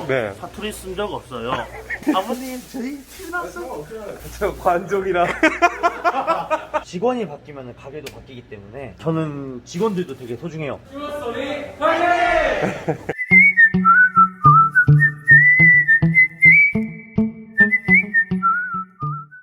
네. 사투리 쓴 적 없어요. 아버님 저희 티났어. 저 관종이라. 직원이 바뀌면 가게도 바뀌기 때문에 저는 직원들도 되게 소중해요.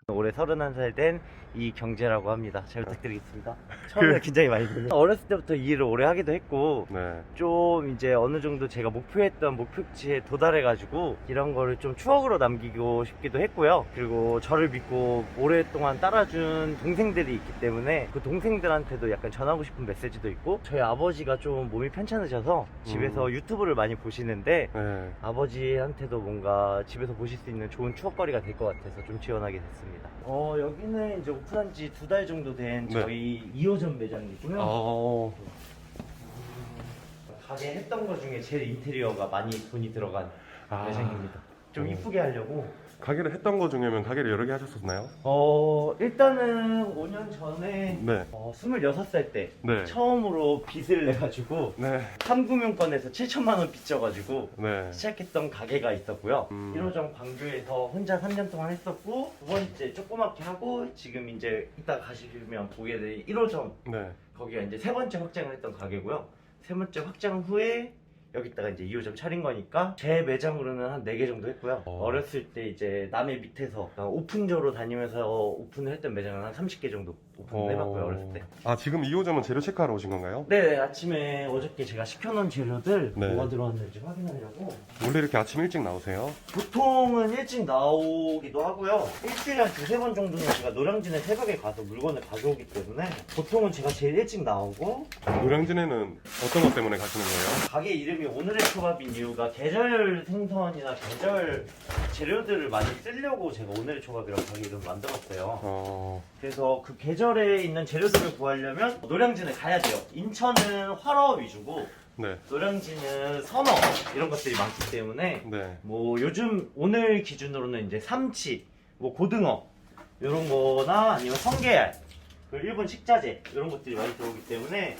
올해 31살 된 이경재라고 합니다. 잘 부탁드리겠습니다. 처음에 굉장히 많이 들어요. 어렸을 때부터 이 일을 오래 하기도 했고 네. 좀 이제 어느 정도 제가 목표했던 목표치에 도달해가지고 이런 거를 좀 추억으로 남기고 싶기도 했고요. 그리고 저를 믿고 오랫동안 따라준 동생들이 있기 때문에 그 동생들한테도 약간 전하고 싶은 메시지도 있고, 저희 아버지가 좀 몸이 편찮으셔서 집에서 유튜브를 많이 보시는데 네. 아버지한테도 뭔가 집에서 보실 수 있는 좋은 추억거리가 될 것 같아서 좀 지원하게 됐습니다. 여기는 이제 오픈한 지 2달 정도 된 네. 저희 2호점 매장이고요. 어. 가게 했던 것 중에 제일 인테리어가 많이 돈이 들어간 매장입니다. 좀 이쁘게 하려고. 가게를 했던 거 중에면 가게를 여러 개 하셨었나요? 일단은 5년 전에 네. 26살 때 네. 처음으로 빚을 내가지고 네. 3금융권에서 7천만 원 빚져가지고 네. 시작했던 가게가 있었고요. 1호점 광주에서 혼자 3년 동안 했었고, 두 번째 조그맣게 하고 지금 이제 이따 가시면 보게 될 1호점, 네. 거기가 이제 세 번째 확장을 했던 가게고요. 세 번째 확장 후에 여기다가 이제 2호점 차린 거니까 제 매장으로는 한 4개 정도 했고요. 어렸을 때 이제 남의 밑에서 오픈조로 다니면서 오픈을 했던 매장은 한 30개 정도 오픈을 해봤고요, 어렸을 때. 아, 지금 2호점은 재료 체크하러 오신 건가요? 네, 아침에 어저께 제가 시켜놓은 재료들 네. 뭐가 들어왔는지 확인하려고. 원래 이렇게 아침 일찍 나오세요? 보통은 일찍 나오기도 하고요. 일주일에 한 2-3번 정도는 제가 노량진에 새벽에 가서 물건을 가져오기 때문에 보통은 제가 제일 일찍 나오고. 노량진에는 어떤 것 때문에 가시는 거예요? 가게 이름이 오늘의 초밥인 이유가 계절 생선이나 계절 재료들을 많이 쓰려고 제가 오늘의 초밥이라고 가게 이름을 만들었어요. 그래서 그 계절에 있는 재료들을 구하려면 노량진에 가야 돼요. 인천은 활어 위주고 네. 노량진은 선어 이런 것들이 많기 때문에 네. 뭐 요즘 오늘 기준으로는 이제 삼치, 뭐 고등어 이런 거나 아니면 성게알, 그리고 일본 식자재 이런 것들이 많이 들어오기 때문에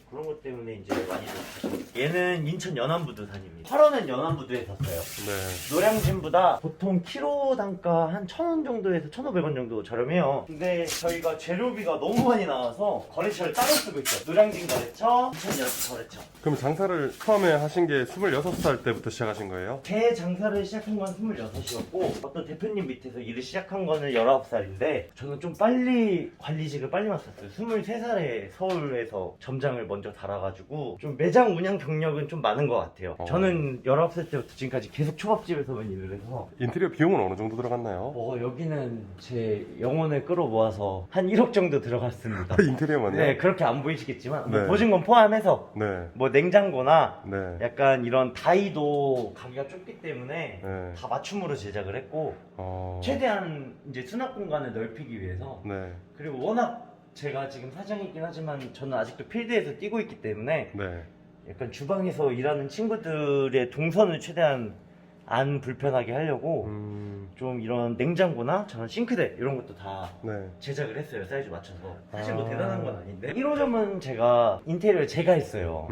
그런 것 때문에 이제 많이 들어오죠. 얘는 인천 연안부두산입니다. 활어는 연안부두에 샀어요. 네. 노량진보다 보통 키로 단가 한 1,000원 정도에서 1,500원 정도 저렴해요. 근데 저희가 재료비가 너무 많이 나와서 거래처를 따로 쓰고 있어요. 노량진 거래처, 인천 여수 거래처. 그럼 장사를 처음에 하신 게 26살 때부터 시작하신 거예요? 제 장사를 시작한 건 26이었고 어떤 대표님 밑에서 일을 시작한 거는 19살인데 저는 좀 빨리 관리직을 빨리 맡았어요. 23살에 서울에서 점장을 먼저 달아가지고 좀 매장 운영 경력은 좀 많은 것 같아요. 저는 19살 때부터 지금까지 계속 초밥집에서만 일을 해서. 인테리어 비용은 어느 정도 들어갔나요? 여기는 제 영혼을 끌어모아서 한 1억 정도 들어갔습니다. 인테리어만요? 네, 그렇게 안 보이시겠지만 네. 뭐 보증금 포함해서 네. 뭐 냉장고나 네. 약간 이런 다이도 가게가 좁기 때문에 네. 다 맞춤으로 제작을 했고 최대한 이제 수납 공간을 넓히기 위해서. 네. 그리고 워낙 제가 지금 사장이긴 하지만 저는 아직도 필드에서 뛰고 있기 때문에 네. 약간 주방에서 일하는 친구들의 동선을 최대한 안 불편하게 하려고 좀 이런 냉장고나 저는 싱크대 이런 것도 다 네. 제작을 했어요. 사이즈 맞춰서. 사실 뭐 대단한 건 아닌데 1호점은 제가 인테리어를 제가 했어요.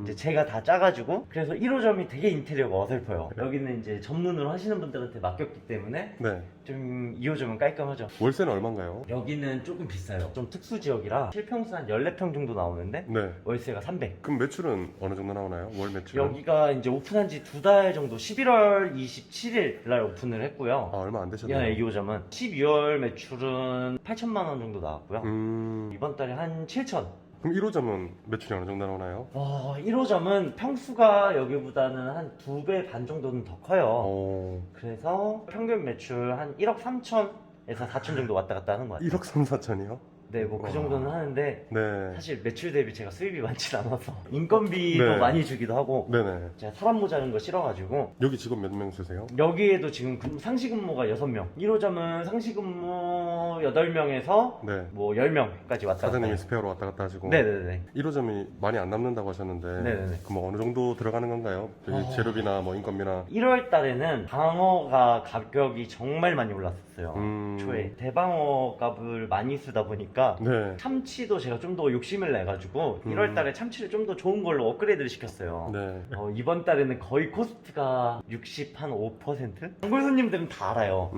이제 제가 다 짜가지고. 그래서 1호점이 되게 인테리어가 어설퍼요. 여기는 이제 전문으로 하시는 분들한테 맡겼기 때문에 네. 좀 2호점은 깔끔하죠. 월세는 얼마인가요? 여기는 조금 비싸요. 좀 특수 지역이라 실평수 한 14평 정도 나오는데 네. 월세가 300. 그럼 매출은 어느 정도 나오나요? 월 매출은? 여기가 이제 오픈한 지 2달 정도, 11월 27일 날 오픈을 했고요. 아, 얼마 안 되셨네요. 네, 2호점은 12월 매출은 8천만 원 정도 나왔고요. 이번 달에 한 7천. 그럼 1호점은 매출이 어느 정도 나오나요? 1호점은 평수가 여기보다는 한 2배 반 정도는 더 커요. 그래서 평균 매출 한 1억 3천에서 4천 정도 왔다 갔다 하는 것 같아요. 1억 3, 4천이요? 네, 뭐 그 정도는 하는데 네. 사실 매출 대비 제가 수입이 많진 않아서 인건비도 네. 많이 주기도 하고 네네. 제가 사람 모자른 거 싫어가지고. 여기 직원 몇 명 쓰세요? 여기에도 지금 상시 근무가 6명, 1호점은 상시 근무 8명에서 네. 뭐 10명까지 왔다 갔다 사장님이 해요. 스페어로 왔다 갔다 하시고. 네네네. 1호점이 많이 안 남는다고 하셨는데. 네네네. 그럼 뭐 어느 정도 들어가는 건가요? 여기 재료비나 뭐 인건비나. 1월 달에는 방어가 가격이 정말 많이 올랐어요. 있었어요. 초에 대방어 값을 많이 쓰다 보니까 네. 참치도 제가 좀 더 욕심을 내가지고 1월 달에 참치를 좀 더 좋은 걸로 업그레이드를 시켰어요. 네. 이번 달에는 거의 코스트가 60한 5%? 단골 손님들은 다 알아요.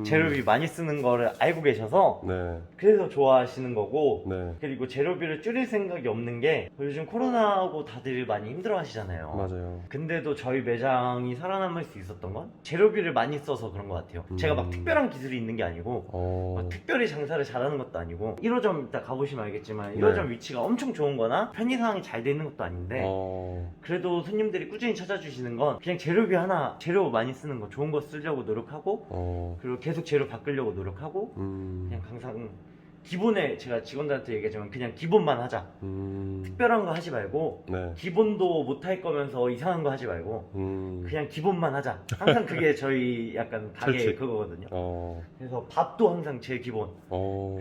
재료비 많이 쓰는 거를 알고 계셔서 네. 그래서 좋아하시는 거고, 네. 그리고 재료비를 줄일 생각이 없는 게 요즘 코로나하고 다들 많이 힘들어 하시잖아요. 맞아요. 근데도 저희 매장이 살아남을 수 있었던 건 재료비를 많이 써서 그런 것 같아요. 제가 막 특별한 기술이 있는 게 아니고 막 특별히 장사를 잘하는 것도 아니고 1호점 이따 가보시면 알겠지만 1호점 네. 위치가 엄청 좋은 거나 편의상황이 잘 돼 있는 것도 아닌데 어. 그래도 손님들이 꾸준히 찾아주시는 건 그냥 재료비 하나, 재료 많이 쓰는 거 좋은 거 쓰려고 노력하고 그리고 계속 재료 바꾸려고 노력하고 그냥 항상 기본에, 제가 직원들한테 얘기하지만 그냥 기본만 하자. 특별한 거 하지 말고 네. 기본도 못 할 거면서 이상한 거 하지 말고 그냥 기본만 하자. 항상 그게 저희 약간 가게 철칙. 그거거든요. 어. 그래서 밥도 항상 제일 기본,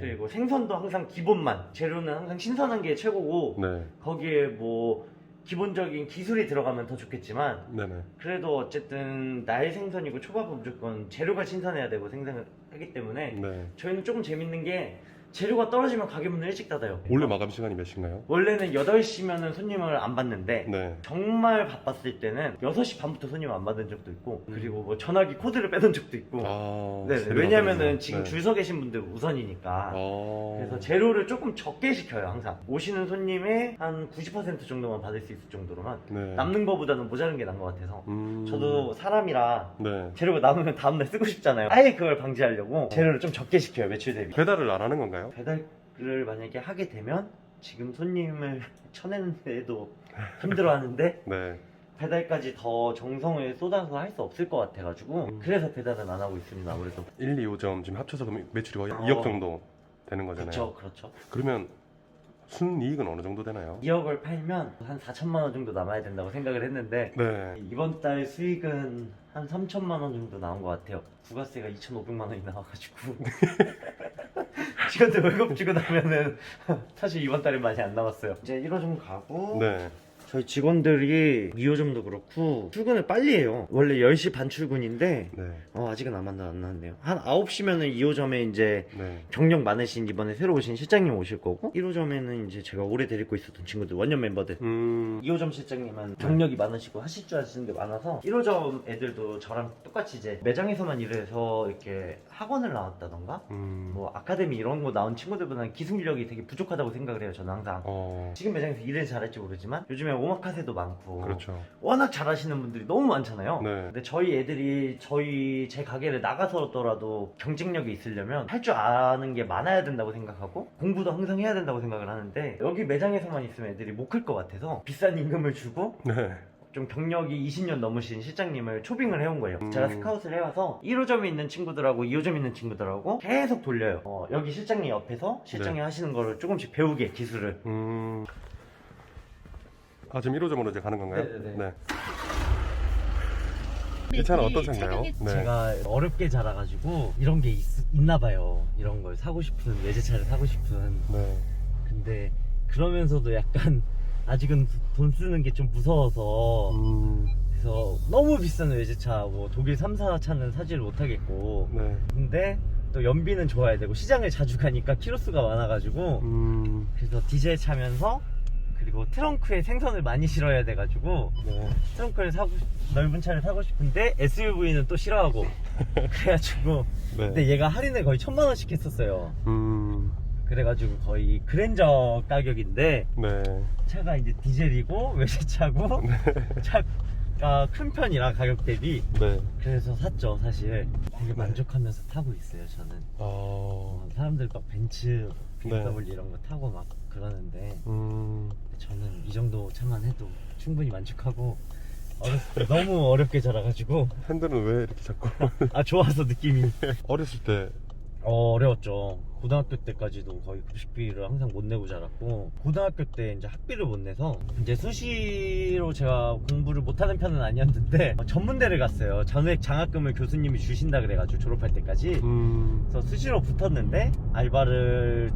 그리고 생선도 항상 기본만, 재료는 항상 신선한 게 최고고 네. 거기에 뭐 기본적인 기술이 들어가면 더 좋겠지만 네네. 그래도 어쨌든 날 생선이고 초밥은 무조건 재료가 신선해야 되고 생산을 하기 때문에 네. 저희는 조금 재밌는 게 재료가 떨어지면 가게 문을 일찍 닫아요. 원래 마감 시간이 몇 시인가요? 원래는 8시면은 손님을 안 받는데 네. 정말 바빴을 때는 6시 반부터 손님 안 받은 적도 있고 그리고 뭐 전화기 코드를 빼던 적도 있고 아. 네, 재료가 왜냐면은 그러네요. 지금 네. 줄 서 계신 분들 우선이니까 아. 그래서 재료를 조금 적게 시켜요. 항상 오시는 손님의 한 90% 정도만 받을 수 있을 정도로만 네. 남는 거보다는 모자른 게 나은 것 같아서 저도 사람이라 네. 재료가 남으면 다음날 쓰고 싶잖아요. 아예 그걸 방지하려고 재료를 좀 적게 시켜요. 매출 대비. 배달을 안 하는 건가요? 배달을 만약에 하게 되면 지금 손님을 쳐내는데도 힘들어하는데 네. 배달까지 더 정성을 쏟아서 할 수 없을 것 같아가지고 그래서 배달은 안 하고 있습니다. 아무래도 1, 2호점 지금 합쳐서 그럼 매출이 거의 어. 2억 정도 되는 거잖아요. 그렇죠. 그러면 순이익은 어느 정도 되나요? 2억을 팔면 한 4천만 원 정도 남아야 된다고 생각을 했는데 네. 이번 달 수익은 한 3천만 원 정도 나온 것 같아요. 부가세가 2,500만 원이 나와가지고 직원들 월급 주고 나면은 사실 이번 달에 많이 안 나왔어요. 이제 1호점 가고 네. 저희 직원들이 2호점도 그렇고 출근을 빨리 해요. 원래 10시 반 출근인데 네. 아직은 안 나왔네요. 한 9시면은 2호점에 이제 네. 경력 많으신 이번에 새로 오신 실장님 오실 거고 1호점에는 이제 제가 오래 데리고 있었던 친구들 원년 멤버들 2호점 실장님은 경력이 많으시고 하실 줄 아시는 게 많아서 1호점 애들도 저랑 똑같이 이제 매장에서만 일해서 이렇게 학원을 나왔다던가 뭐 아카데미 이런 거 나온 친구들보다는 기술력이 되게 부족하다고 생각을 해요. 저는 항상 지금 매장에서 일을 잘할지 모르지만 요즘에 오마카세도 많고 그렇죠. 워낙 잘하시는 분들이 너무 많잖아요. 네. 근데 저희 애들이 제 가게를 나가서더라도 경쟁력이 있으려면 할 줄 아는 게 많아야 된다고 생각하고 공부도 항상 해야 된다고 생각을 하는데 여기 매장에서만 있으면 애들이 못 클 것 같아서 비싼 임금을 주고 네. 좀 경력이 20년 넘으신 실장님을 초빙을 해온 거예요. 제가 스카웃을 해와서 1호점에 있는 친구들하고 2호점에 있는 친구들하고 계속 돌려요. 여기 실장님 옆에서 실장이 네. 하시는 거를 조금씩 배우게 기술을. 아, 지금 1호점으로 이제 가는 건가요? 네네네. 네. 이 차는 어떠신가요? 네. 제가 어렵게 자라가지고 이런 게 있나 봐요. 이런 걸 사고 싶은, 외제차를 사고 싶은. 네. 근데 그러면서도 약간 아직은 돈 쓰는 게 좀 무서워서 그래서 너무 비싼 외제차 뭐 독일 3사 차는 사지를 못하겠고 네. 근데 또 연비는 좋아야 되고 시장을 자주 가니까 키로수가 많아가지고 그래서 디젤 차면서 그리고 트렁크에 생선을 많이 실어야 돼가지고 네. 트렁크를 넓은 차를 사고 싶은데 SUV는 또 싫어하고 그래가지고 네. 근데 얘가 할인을 거의 1,000만 원씩 했었어요. 그래가지고 거의 그랜저 가격인데 네. 차가 이제 디젤이고 외제차고 차가 큰 편이라 가격 대비 네. 그래서 샀죠. 사실 되게 만족하면서 타고 있어요. 저는 사람들 막 벤츠, BMW 이런 거 타고 막 그러는데 저는 이 정도 차만 해도 충분히 만족하고 어렸을 때 너무 어렵게 자라가지고 핸들은 왜 이렇게 자꾸 좋아서 느낌이 어렸을 때 어려웠죠. 고등학교 때까지도 거의 급식비를 항상 못 내고 자랐고, 고등학교 때 이제 학비를 못 내서 이제 수시로 제가 공부를 못하는 편은 아니었는데 전문대를 갔어요. 전액 장학금을 교수님이 주신다 그래가지고 졸업할 때까지. 그래서 수시로 붙었는데 알바비를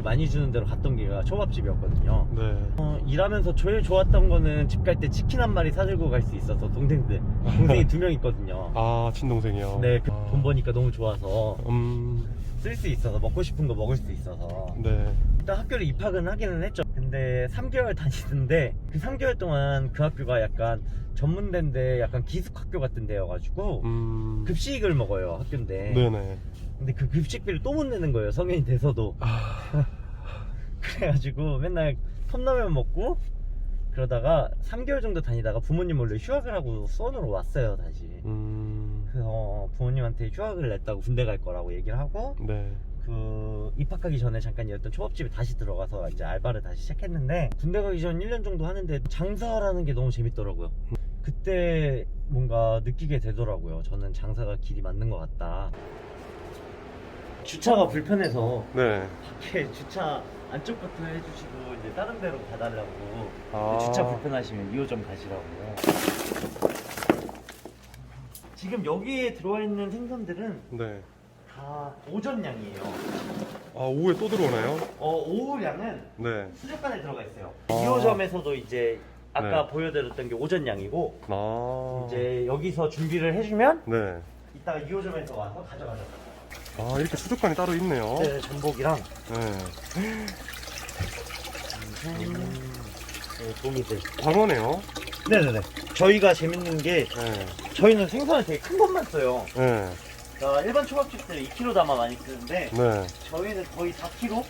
많이 주는 데로 갔던 게가 초밥집이었거든요. 네. 일하면서 제일 좋았던 거는 집 갈 때 치킨 한 마리 사들고 갈 수 있어서 동생이 2명 있거든요. 아, 친동생이요? 네, 아. 돈 버니까 너무 좋아서 쓸 수 있어서, 먹고 싶은 거 먹을 수 있어서 네. 일단 학교를 입학은 하기는 했죠. 근데 3개월 다니는데 그 3개월 동안 그 학교가 약간 전문대인데 약간 기숙학교 같은 데여가지고 급식을 먹어요, 학교인데. 네네. 근데 그 급식비를 또 못 내는 거예요, 성인이 돼서도. 그래가지고 맨날 컵라면 먹고 그러다가 3개월 정도 다니다가 부모님 몰래 휴학을 하고 수원으로 왔어요, 다시. 그래서 부모님한테 휴학을 냈다고 군대 갈 거라고 얘기를 하고, 네. 그 입학하기 전에 잠깐 일했던 초밥집에 다시 들어가서 이제 알바를 다시 시작했는데, 군대 가기 전 1년 정도 하는데 장사라는 게 너무 재밌더라고요. 그때 뭔가 느끼게 되더라고요. 저는 장사가 길이 맞는 것 같다. 주차가 불편해서 네. 밖에 주차 안쪽부터 해주시고 이제 다른 데로 가달라고. 아. 주차 불편하시면 2호점 가시라고. 지금 여기에 들어와 있는 생선들은 네. 다 오전량이에요. 아, 오후에 또 들어오나요? 오후량은 네. 수족관에 들어가 있어요. 아. 2호점에서도 이제 아까 네. 보여드렸던 게 오전량이고, 아. 이제 여기서 준비를 해주면 네. 이따가 2호점에서 와서 가져가죠. 아, 이렇게 수족관이 따로 있네요. 네, 전복이랑 네. 도미들. 광어네요. 네네네. 저희가 재밌는 게, 네. 저희는 생선을 되게 큰 것만 써요. 네. 그러니까 일반 초밥집들 2kg 담아 많이 쓰는데 네. 저희는 거의 4kg?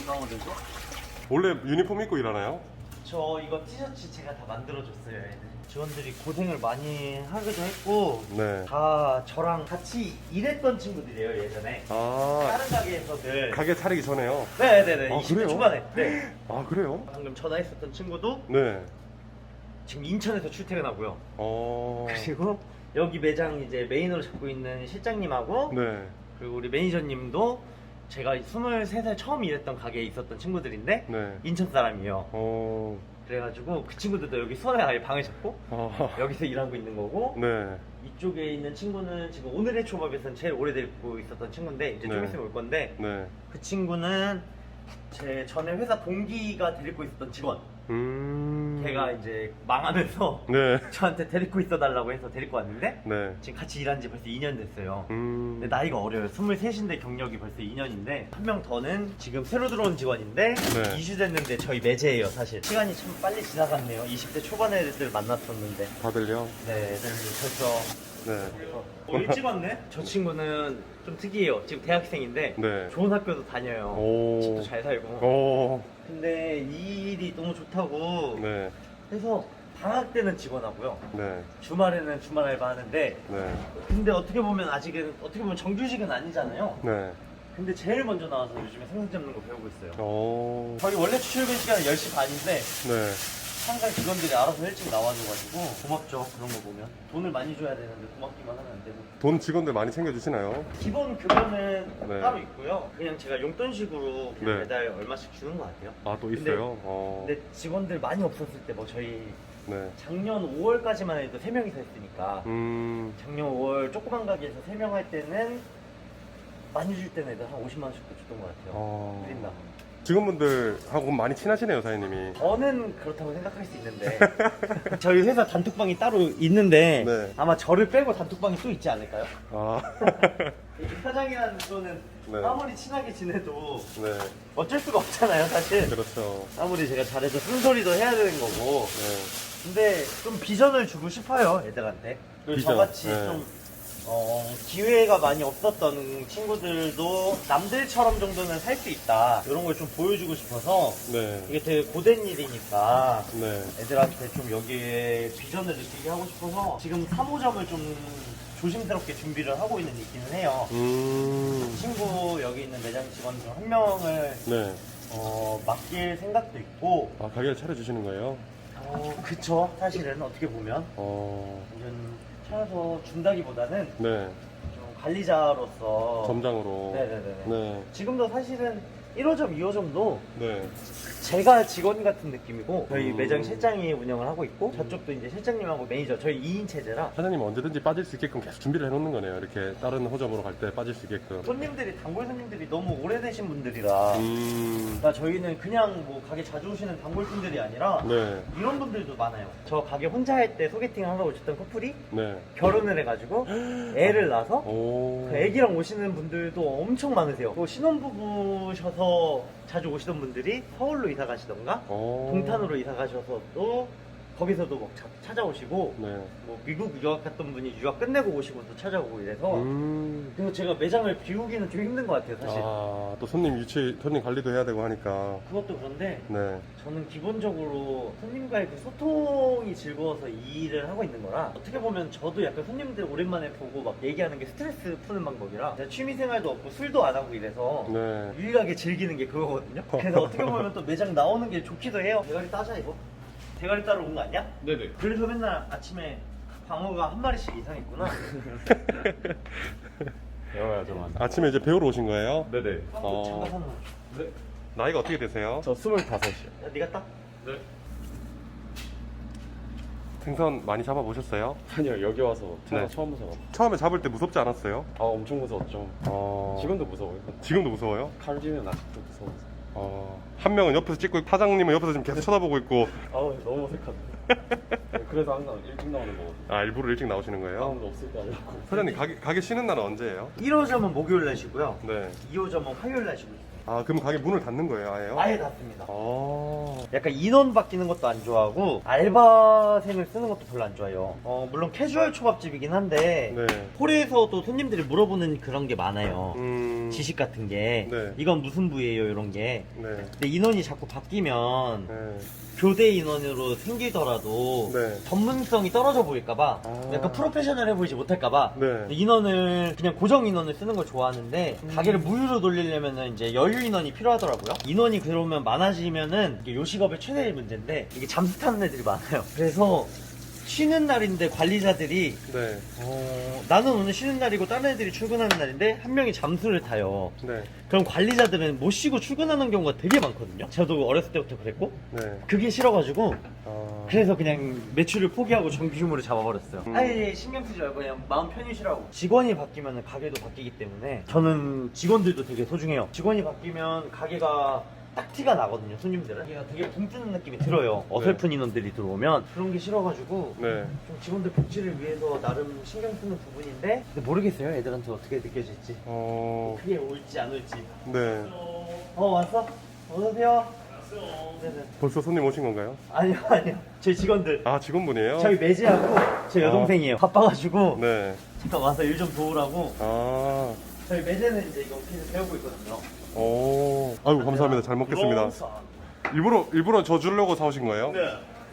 광어들도? 원래 유니폼 입고 일하나요? 저 이거 티셔츠 제가 다 만들어줬어요, 애들. 직원들이 고생을 많이 하기도 했고, 네. 다 저랑 같이 일했던 친구들이에요, 예전에. 아, 다른 가게에서들. 가게 차리기 전에요? 네네네, 아, 20대 그래요? 초반에. 네. 아, 그래요? 방금 전화했었던 친구도 네. 지금 인천에서 출퇴근하고요. 어. 그리고 여기 매장 이제 메인으로 잡고 있는 실장님하고, 네. 그리고 우리 매니저님도 제가 23살 처음 일했던 가게에 있었던 친구들인데 네. 인천 사람이에요. 어. 그래가지고 그 친구들도 여기 수원에 아예 방을 잡고 아. 여기서 일하고 있는 거고, 네. 이쪽에 있는 친구는 지금 오늘의 초밥에서는 제일 오래 데리고 있었던 친구인데 이제 좀 네. 있으면 올 건데, 네. 그 친구는 제 전에 회사 동기가 데리고 있었던 직원. 걔가 이제 망하면서 네. 저한테 데리고 있어 달라고 해서 데리고 왔는데 네. 지금 같이 일한 지 벌써 2년 됐어요. 근데 네. 나이가 어려요. 23인데 경력이 벌써 2년인데, 한 명 더는 지금 새로 들어온 직원인데 네. 이주됐는데 저희 매제예요, 사실. 시간이 참 빨리 지나갔네요. 20대 초반에 애들 만났었는데. 다들요? 네, 애들 벌써 네. 일찍 왔네? 저 친구는 좀 특이해요. 지금 대학생인데 네. 좋은 학교도 다녀요. 오. 집도 잘 살고. 오. 근데 이 일이 너무 좋다고 네. 해서 방학 때는 직원하고요. 네. 주말에는 주말 알바 하는데, 네. 근데 어떻게 보면 아직은 어떻게 보면 정규직은 아니잖아요. 네. 근데 제일 먼저 나와서 요즘에 생선 잡는 거 배우고 있어요. 오. 저희 원래 출근 시간은 10시 반인데 네. 항상 직원들이 알아서 일찍 나와줘가지고 고맙죠. 그런 거 보면 돈을 많이 줘야 되는데 고맙기만 하면 안 되고. 돈 직원들 많이 챙겨주시나요? 기본 급여는 네. 따로 있고요. 그냥 제가 용돈식으로 그냥 네. 매달 얼마씩 주는 것 같아요. 아, 또 근데- 있어요? 어. 근데 직원들 많이 없었을 때 뭐 저희 네. 작년 5월까지만 해도 3명이서 했으니까, 작년 5월 조그만 가게에서 3명 할 때는 많이 줄 때는 애들 한 50만 원씩도 줬던 것 같아요. 어. 드린다. 직원분들하고 많이 친하시네요, 사장님이. 저는 그렇다고 생각할 수 있는데 저희 회사 단톡방이 따로 있는데 네. 아마 저를 빼고 단톡방이 또 있지 않을까요? 아. 이 사장이라는 분은 네. 아무리 친하게 지내도 네. 어쩔 수가 없잖아요, 사실. 그렇죠. 아무리 제가 잘해도 쓴소리도 해야 되는 거고. 네. 근데 좀 비전을 주고 싶어요, 애들한테. 그리고 비전, 저같이 네. 좀 기회가 많이 없었던 친구들도 남들처럼 정도는 살 수 있다, 이런 걸 좀 보여주고 싶어서. 네. 이게 되게 고된 일이니까 네. 애들한테 좀 여기에 비전을 느끼게 하고 싶어서 지금 3호점을 좀 조심스럽게 준비를 하고 있는 있기는 해요. 친구 여기 있는 매장 직원 중 한 명을 네. 맡길 생각도 있고. 아, 가게를 차려주시는 거예요? 그쵸. 사실은 어떻게 보면 어. 완전 차려서 준다기보다는 네. 좀 관리자로서 점장으로. 네네네. 네. 지금도 사실은 1호점, 2호점도 네. 제가 직원 같은 느낌이고 저희 음. 매장 실장이 운영을 하고 있고 저쪽도 이제 실장님하고 매니저 저희 2인 체제라 사장님 언제든지 빠질 수 있게끔 계속 준비를 해놓는 거네요. 이렇게 다른 호점으로 갈 때 빠질 수 있게끔. 손님들이 단골 손님들이 너무 오래되신 분들이라 그러니까 저희는 그냥 뭐 가게 자주 오시는 단골분들이 아니라 네. 이런 분들도 많아요. 저 가게 혼자 할 때 소개팅을 하러 오셨던 커플이 네. 결혼을 해가지고 애를 낳아서 오. 그 애기랑 오시는 분들도 엄청 많으세요. 또 신혼부부셔서 자주 오시던 분들이 서울로 이사 가시던가 오. 동탄으로 이사 가셔서 또 거기서도 막 찾아오시고 네. 뭐 미국 유학 갔던 분이 유학 끝내고 오시고 또 찾아오고 이래서 그래서 제가 매장을 비우기는 좀 힘든 것 같아요 사실. 아, 또 손님 유치, 손님 관리도 해야 되고 하니까. 그것도 그런데 네. 저는 기본적으로 손님과의 그 소통이 즐거워서 이 일을 하고 있는 거라 어떻게 보면 저도 약간 손님들 오랜만에 보고 막 얘기하는 게 스트레스 푸는 방법이라 제가 취미생활도 없고 술도 안 하고 이래서 네. 유일하게 즐기는 게 그거거든요. 그래서 어떻게 보면 또 매장 나오는 게 좋기도 해요. 대가리 따자 이거. 대가리 따러 온 거 아니야? 네네. 그래서 맨날 아침에 광어가 한 마리씩 이상 있구나. 배워야죠만. 아침에 이제 배우러 오신 거예요? 네네. 광어 잠깐 사는 거. 네. 나이가 어떻게 되세요? 저 25이요. 야, 네가 따? 네. 생선 많이 잡아보셨어요? 아니요, 여기 와서 태어나 네. 처음 무서워. 처음에 잡을 때 무섭지 않았어요? 아, 엄청 무서웠죠. 지금도 무서워요. 지금도 무서워요? 칼질은 아직도 무서워서. 한 명은 옆에서 찍고 있고 사장님은 옆에서 지금 계속 쳐다보고 있고. 아우, 너무 어색한데. 그래서 항상 일찍 나오는 거거든요. 아, 일부러 일찍 나오시는 거예요? 사람도 없을 때 하려고. 사장님 가게 쉬는 날은 언제예요? 1호점은 목요일 날 쉬고요. 네. 2호점은 화요일 날 쉬고 있어요. 아, 그럼 가게 문을 닫는 거예요, 아예요? 아예 닫습니다. 아. 약간 인원 바뀌는 것도 안 좋아하고 알바생을 쓰는 것도 별로 안 좋아해요. 물론 캐주얼 초밥집이긴 한데 네. 홀에서도 손님들이 물어보는 그런 게 많아요. 지식 같은 게 네. 이건 무슨 부위예요 이런 게. 네. 근데 인원이 자꾸 바뀌면 네. 교대 인원으로 생기더라도 네. 전문성이 떨어져 보일까봐 아. 약간 프로페셔널해 보이지 못할까봐 네. 인원을 그냥 고정 인원을 쓰는 걸 좋아하는데 가게를 무휴로 돌리려면 이제 여유 인원이 필요하더라고요. 인원이 그러면 많아지면은 이게 요식업의 최대의 문제인데 이게 잠수 타는 애들이 많아요. 그래서 쉬는 날인데 관리자들이 네. 나는 오늘 쉬는 날이고 다른 애들이 출근하는 날인데 한 명이 잠수를 타요. 네. 그럼 관리자들은 못 쉬고 출근하는 경우가 되게 많거든요. 저도 어렸을 때부터 그랬고 네. 그게 싫어가지고 아. 그래서 그냥 매출을 포기하고 정규 휴무를 잡아버렸어요. 아예 신경 쓰지 말고 그냥 마음 편히 쉬라고. 직원이 바뀌면 가게도 바뀌기 때문에 저는 직원들도 되게 소중해요. 직원이 바뀌면 가게가 딱 티가 나거든요. 손님들은 가게가 되게 붕 뜨는 느낌이 들어요. 어설픈 인원들이 들어오면 그런 게 싫어가지고 네. 좀 직원들 복지를 위해서 나름 신경 쓰는 부분인데 근데 모르겠어요. 애들한테 어떻게 느껴질지. 그게 올지 안 올지. 네. 왔어? 어서오세요. 네네. 벌써 손님 오신 건가요? 아니요. 저희 직원들. 아, 직원분이에요? 저희 매제하고 제 여동생이에요. 바빠가지고 네. 잠깐 와서 일 좀 도우라고. 아. 저희 매제는 이제 이거 계속 배우고 있거든요. 오. 아이고, 감사합니다. 잘 먹겠습니다. 일부러 저 주려고 사오신 거예요? 네.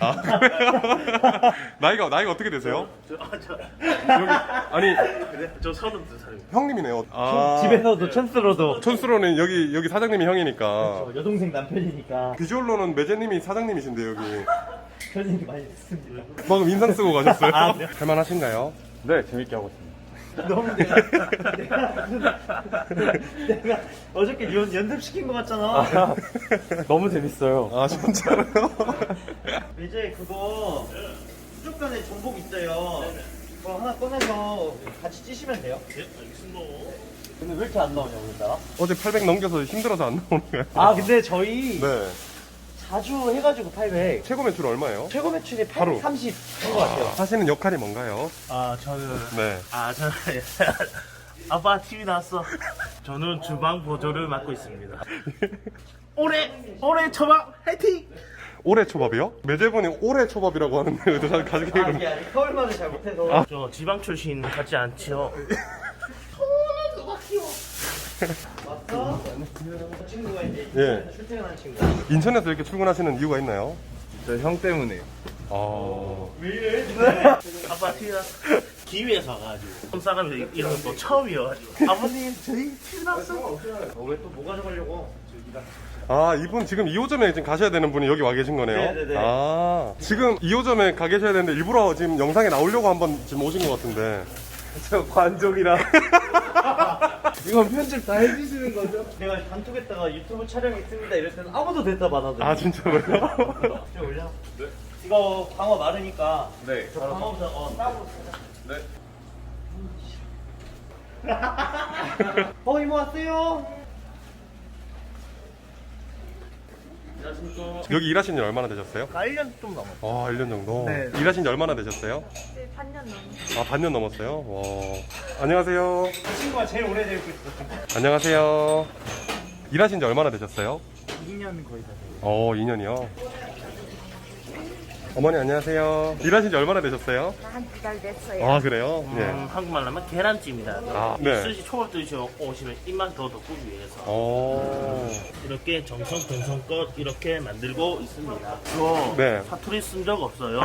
아, 그래요? 나이가 어떻게 되세요? 여기, 아니, 그래? 저 32살입니다. 형님이네요. 아. 집에서도 천스로도 촌스로는 여기 사장님이 형이니까. 저 여동생 남편이니까 비주얼로는 매제님이 사장님이신데, 여기. 편인이 많이 됐습니다. 방금 인상 쓰고 가셨어요? 아, 그래요? 할만하신가요? 네, 재밌게 하고 있습니다. 너무 내가 어저께 연습시킨 것 같잖아. 너무 재밌어요. 아, 진짜로요? 이제 그거 수족관에 전복 있어요. 그거 하나 꺼내서 같이 찌시면 돼요. 네, 알겠습니다. 근데 왜 이렇게 안 나오냐 오늘따라? 어제 800 넘겨서 힘들어서 안 나오는 거예요. 아 근데 저희 네. 자주 해가지고 800 최고 매출 얼마예요? 최고 매출이 하루. 830 한 것 같아요. 하시는 역할이 뭔가요? 저는 네. 저는 아빠 TV 나왔어. 저는 주방 보조를 맡고 있습니다. 올해 초밥 화이팅! 올해 초밥이요? 매제분이 올해 초밥이라고 하는데 어떻게 가족이 아, 이게 아니 서울말을 잘 못해서. 저 지방 출신 같지 않지요? 왔어? 저 친구가 이제 예. 출퇴근한 친구. 인천에서 이렇게 출근하시는 이유가 있나요? 저 형 때문에. 아. 왜 이래? 아빠 TV 나왔어. 기위에서 와가지고 한 사람이 이런 거 처음이어가지고 아버님 저희 TV 나왔어. 왜 또 뭐 가져가려고? 아, 이분 지금 2호점에 지금 가셔야 되는 분이 여기 와 계신 거네요? 네네네. 아, 지금 2호점에 가 계셔야 되는데 일부러 지금 영상에 나오려고 한번 지금 오신 것 같은데. 저 관종이라. 이건 편집 다 해주시는 거죠? 내가 단톡에다가 유튜브 촬영 있습니다 이럴 때는 아무도 대답 안 하더니. 아 진짜로요? 좀 올려. 네. 이거 방어 마르니까. 네. 저 방어부터 따고. 네. 이모 왔어요. 안녕하십니까. 여기 일하신 지 얼마나 되셨어요? 1년 좀 넘었어요. 아 1년 정도? 네. 일하신 지 얼마나 되셨어요? 네, 반년 넘었어요. 아 반년 넘었어요? 와. 안녕하세요. 이 친구가 제일 오래 되고 있어. 안녕하세요. 일하신 지 얼마나 되셨어요? 2년 거의 다 돼요. 2년이요? 어머니 안녕하세요. 일하신 지 얼마나 되셨어요? 한 두 달 됐어요. 아 그래요? 네. 한국말로 하면 계란찜이다. 아, 네. 스시 초밥 드시고 오시면 입맛 더 돋구기 위해서 오. 이렇게 정성껏 이렇게 만들고 있습니다. 이거 네. 사투리 쓴 적 없어요.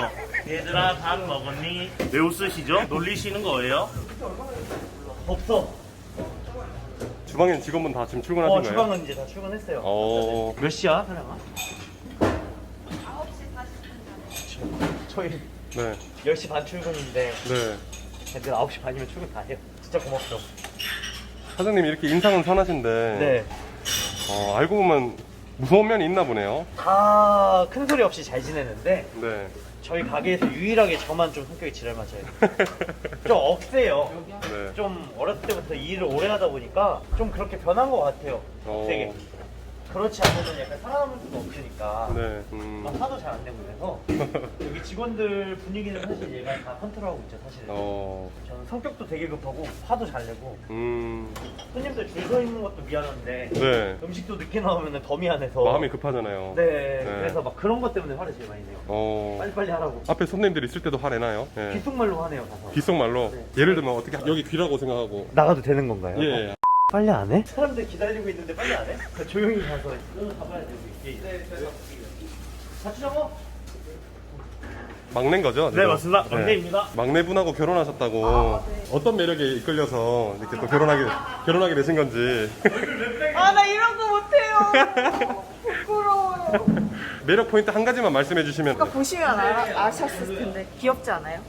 얘들아 밥 먹었니? 왜 웃으시죠? 놀리시는 거예요? 없어. 주방엔 직원분 다 지금 출근하신 거예요? 주방은 이제 다 출근했어요. 몇 시야, 사장아? 9시 40분. 저희 네. 10시 반 출근인데 네. 애들 9시 반이면 출근 다 해요. 진짜 고맙죠. 사장님 이렇게 인상은 선하신데 네. 알고 보면 무서운 면이 있나 보네요. 다 큰 소리 없이 잘 지내는데 네. 저희 가게에서 유일하게 저만 좀 성격이 지랄 맞아요. 좀 억세요. 네. 좀 어렸을 때부터 이 일을 오래 하다 보니까 좀 그렇게 변한 것 같아요. 되게. 그렇지 않으면 약간 살아남을 수가 없으니까. 네. 막 화도 잘 안 내고 그래서 여기 직원들 분위기는 사실 얘가 다 컨트롤하고 있죠 사실은. 저는 성격도 되게 급하고 화도 잘 내고 손님들 줄 서 있는 것도 미안한데 네. 음식도 늦게 나오면 더 미안해서 마음이 급하잖아요. 네, 그래서 막 그런 것 때문에 화를 제일 많이 내요. 빨리빨리 하라고. 앞에 손님들 있을 때도 화내나요? 네. 귓속말로 하네요 가서. 귓속말로? 네. 예를 들면 어떻게 여기 귀라고 생각하고 나가도 되는 건가요? 예. 빨리 안 해? 사람들 기다리고 있는데 빨리 안 해? 조용히 가서 가봐야 되고 이게. 네, 같이 잡아. 막내인 거죠? 네, 맞습니다. 네. 막내입니다. 막내분하고 결혼하셨다고 어떤 매력에 이끌려서 이렇게 또 결혼하게 되신 건지 아, 나 이런 거 못해요. 부끄러워요. 매력 포인트 한 가지만 말씀해 주시면 아까 보시면 아셨을 텐데 귀엽지 않아요?